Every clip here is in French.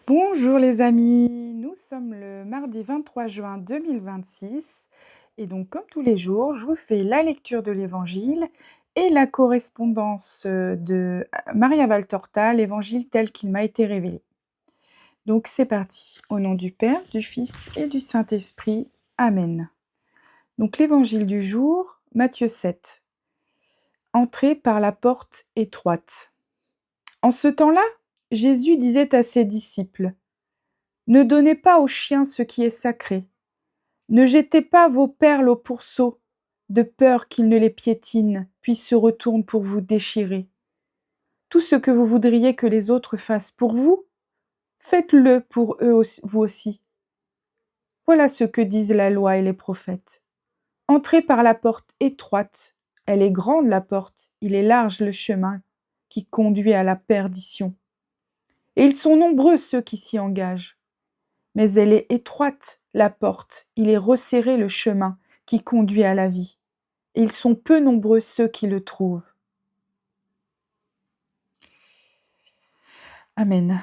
Bonjour les amis, nous sommes le mardi 23 juin 2026 et donc comme tous les jours, je vous fais la lecture de l'Évangile et la correspondance de Maria Valtorta, l'Évangile tel qu'il m'a été révélé. Donc c'est parti, au nom du Père, du Fils et du Saint-Esprit. Amen. Donc l'Évangile du jour, Matthieu 7. Entrez par la porte étroite. En ce temps-là, Jésus disait à ses disciples: Ne donnez pas aux chiens ce qui est sacré. Ne jetez pas vos perles au pourceau, de peur qu'ils ne les piétinent, puis se retournent pour vous déchirer. Tout ce que vous voudriez que les autres fassent pour vous, faites-le pour eux aussi, vous aussi. Voilà ce que disent la loi et les prophètes. Entrez par la porte étroite. Elle est grande la porte, il est large le chemin qui conduit à la perdition. Et ils sont nombreux ceux qui s'y engagent. Mais elle est étroite, la porte, il est resserré le chemin qui conduit à la vie, et ils sont peu nombreux ceux qui le trouvent. Amen.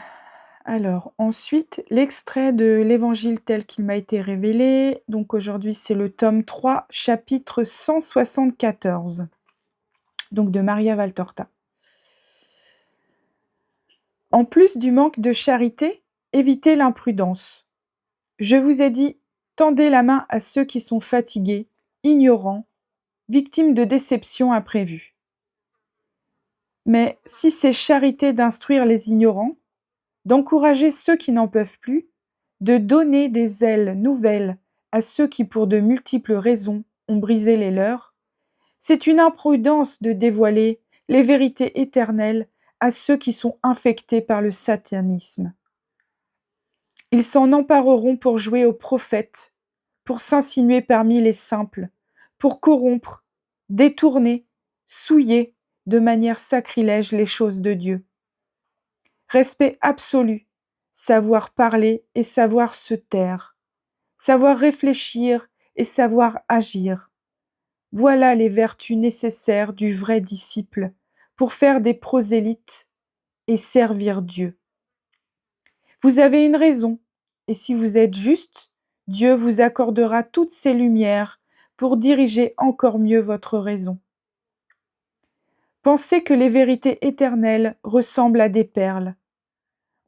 Alors, ensuite, l'extrait de l'Évangile tel qu'il m'a été révélé. Donc aujourd'hui, c'est le tome 3, chapitre 174, donc de Maria Valtorta. En plus du manque de charité, évitez l'imprudence. Je vous ai dit, tendez la main à ceux qui sont fatigués, ignorants, victimes de déceptions imprévues. Mais si c'est charité d'instruire les ignorants, d'encourager ceux qui n'en peuvent plus, de donner des ailes nouvelles à ceux qui pour de multiples raisons ont brisé les leurs, c'est une imprudence de dévoiler les vérités éternelles à ceux qui sont infectés par le satanisme. Ils s'en empareront pour jouer aux prophètes, pour s'insinuer parmi les simples, pour corrompre, détourner, souiller de manière sacrilège les choses de Dieu. Respect absolu, savoir parler et savoir se taire, savoir réfléchir et savoir agir. Voilà les vertus nécessaires du vrai disciple pour faire des prosélytes et servir Dieu. Vous avez une raison, et si vous êtes juste, Dieu vous accordera toutes ces lumières pour diriger encore mieux votre raison. Pensez que les vérités éternelles ressemblent à des perles.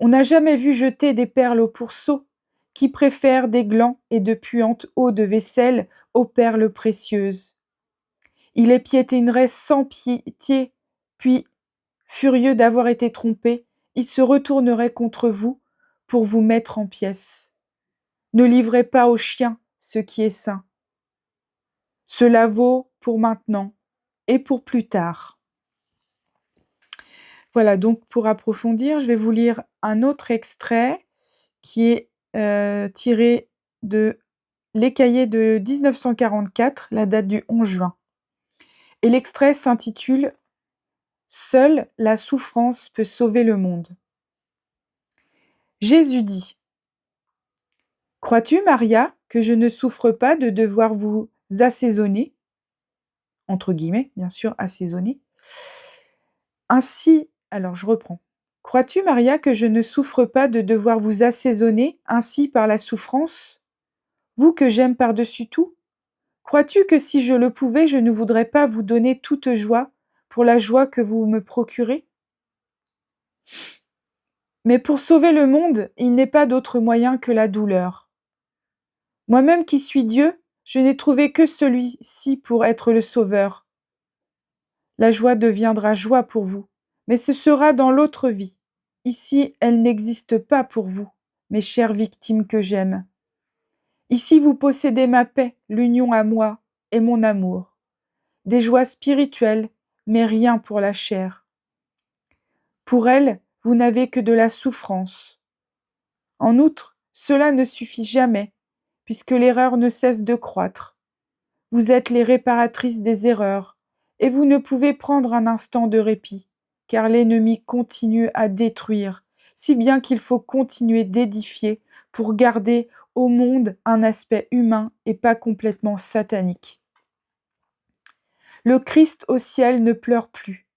On n'a jamais vu jeter des perles au pourceau qui préfèrent des glands et de puantes eaux de vaisselle aux perles précieuses. Il les piétinerait sans pitié, puis, furieux d'avoir été trompé, il se retournerait contre vous pour vous mettre en pièces. Ne livrez pas aux chiens ce qui est sain. Cela vaut pour maintenant et pour plus tard. Voilà, donc pour approfondir, je vais vous lire un autre extrait qui est tiré de Les Cahiers de 1944, la date du 11 juin. Et l'extrait s'intitule « Seule la souffrance peut sauver le monde ». Jésus dit : « Crois-tu, Maria, que je ne souffre pas de devoir vous assaisonner ?» entre guillemets, bien sûr, assaisonner. Ainsi, alors je reprends. « Crois-tu, Maria, que je ne souffre pas de devoir vous assaisonner ainsi par la souffrance, vous que j'aime par-dessus tout ? Crois-tu que si je le pouvais, je ne voudrais pas vous donner toute joie pour la joie que vous me procurez ? Mais pour sauver le monde, il n'est pas d'autre moyen que la douleur. Moi-même qui suis Dieu, je n'ai trouvé que celui-ci pour être le sauveur. La joie deviendra joie pour vous, mais ce sera dans l'autre vie. Ici, elle n'existe pas pour vous, mes chères victimes que j'aime. Ici, vous possédez ma paix, l'union à moi et mon amour. Des joies spirituelles, mais rien pour la chair. Pour elle, vous n'avez que de la souffrance. En outre, cela ne suffit jamais, puisque l'erreur ne cesse de croître. Vous êtes les réparatrices des erreurs, et vous ne pouvez prendre un instant de répit, car l'ennemi continue à détruire, si bien qu'il faut continuer d'édifier pour garder au monde un aspect humain et pas complètement satanique. Le Christ au ciel ne pleure plus,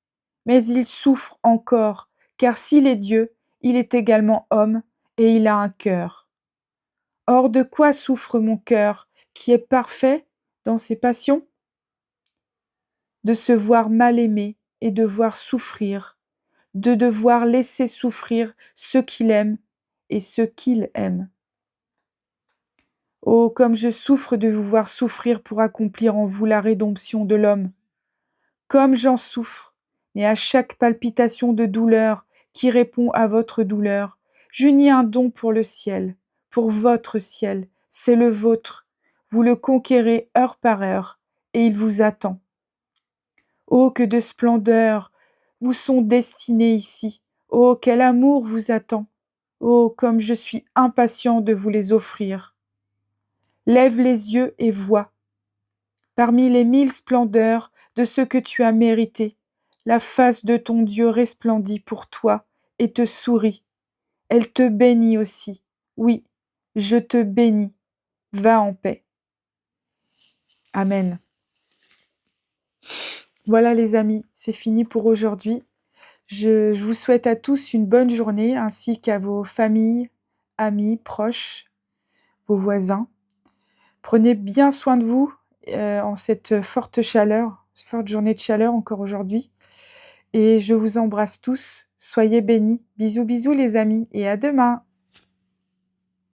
mais il souffre encore, car s'il est Dieu, il est également homme, et il a un cœur. Or de quoi souffre mon cœur, qui est parfait dans ses passions? De se voir mal aimé et de voir souffrir, de devoir laisser souffrir ceux qu'il aime et ceux qu'il aime. Oh, comme je souffre de vous voir souffrir pour accomplir en vous la rédemption de l'homme. Comme j'en souffre, mais à chaque palpitation de douleur qui répond à votre douleur, j'unis un don pour le ciel, pour votre ciel, c'est le vôtre. Vous le conquérez heure par heure, et il vous attend. Oh, que de splendeurs vous sont destinées ici. Oh, quel amour vous attend. Oh, comme je suis impatient de vous les offrir. Lève les yeux et vois. Parmi les 1000 splendeurs de ce que tu as mérité, la face de ton Dieu resplendit pour toi et te sourit. Elle te bénit aussi. Oui, je te bénis. Va en paix. Amen. Voilà les amis, c'est fini pour aujourd'hui. Je vous souhaite à tous une bonne journée ainsi qu'à vos familles, amis, proches, vos voisins. Prenez bien soin de vous en cette forte chaleur, cette forte journée de chaleur encore aujourd'hui. Et je vous embrasse tous. Soyez bénis. Bisous, bisous les amis et à demain.